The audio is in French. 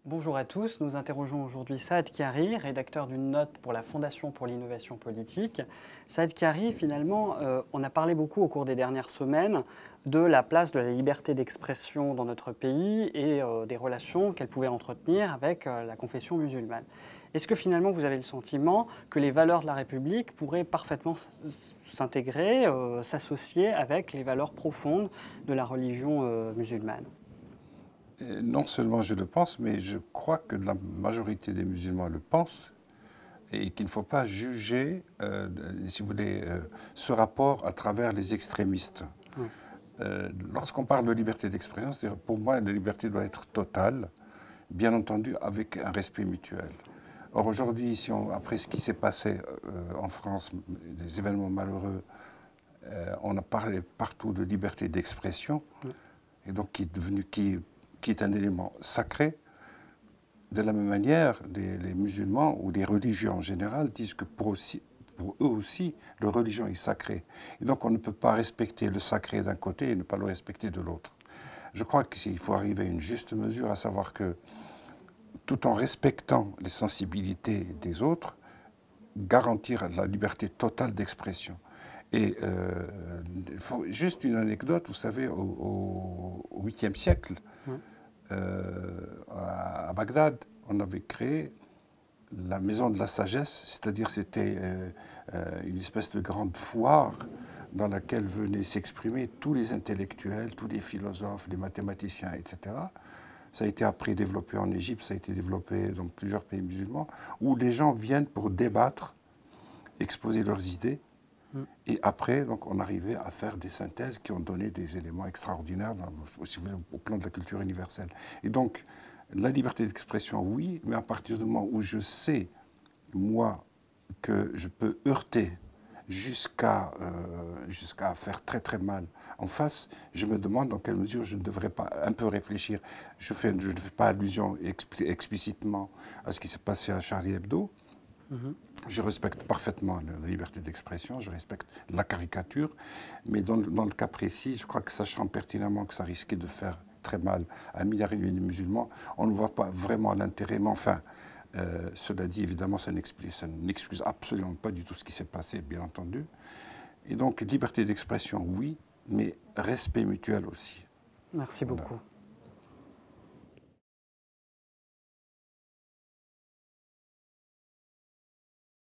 Bonjour à tous, nous interrogeons aujourd'hui Saad Kari, rédacteur d'une note pour la Fondation pour l'innovation politique. Saad Kari, finalement, on a parlé beaucoup au cours des dernières semaines de la place de la liberté d'expression dans notre pays et des relations qu'elle pouvait entretenir avec la confession musulmane. Est-ce que finalement vous avez le sentiment que les valeurs de la République pourraient parfaitement s'intégrer, s'associer avec les valeurs profondes de la religion musulmane ? Non seulement je le pense, mais je crois que la majorité des musulmans le pensent et qu'il ne faut pas juger, si vous voulez, ce rapport à travers les extrémistes. Oui. Lorsqu'on parle de liberté d'expression, pour moi, la liberté doit être totale, bien entendu avec un respect mutuel. Or aujourd'hui, après ce qui s'est passé en France, des événements malheureux, on a parlé partout de liberté d'expression, Oui. et donc qui est un élément sacré. De la même manière, les musulmans ou les religieux en général disent que pour eux aussi, leur religion est sacrée. Et donc on ne peut pas respecter le sacré d'un côté et ne pas le respecter de l'autre. Je crois qu'il faut arriver à une juste mesure, à savoir que tout en respectant les sensibilités des autres, garantir la liberté totale d'expression. Et juste une anecdote, vous savez, au 8e siècle, Oui. À Bagdad, on avait créé la maison de la sagesse, c'est-à-dire c'était une espèce de grande foire dans laquelle venaient s'exprimer tous les intellectuels, tous les philosophes, les mathématiciens, etc. Ça a été après développé en Égypte, ça a été développé dans plusieurs pays musulmans, où les gens viennent pour débattre, exposer leurs idées. Et après, donc, on arrivait à faire des synthèses qui ont donné des éléments extraordinaires au plan de la culture universelle. Et donc, la liberté d'expression, oui, mais à partir du moment où je sais, moi, que je peux heurter jusqu'à faire très très mal en face, je me demande dans quelle mesure je ne devrais pas un peu réfléchir. Je ne fais pas allusion explicitement à ce qui s'est passé à Charlie Hebdo. Je respecte parfaitement la liberté d'expression, je respecte la caricature, mais dans le cas précis, je crois que sachant pertinemment que ça risquait de faire très mal à 1,5 milliard de musulmans, on ne voit pas vraiment l'intérêt. Mais enfin, cela dit, évidemment, ça n'excuse absolument pas du tout ce qui s'est passé, bien entendu. Et donc, liberté d'expression, oui, mais respect mutuel aussi. Merci Voilà. beaucoup.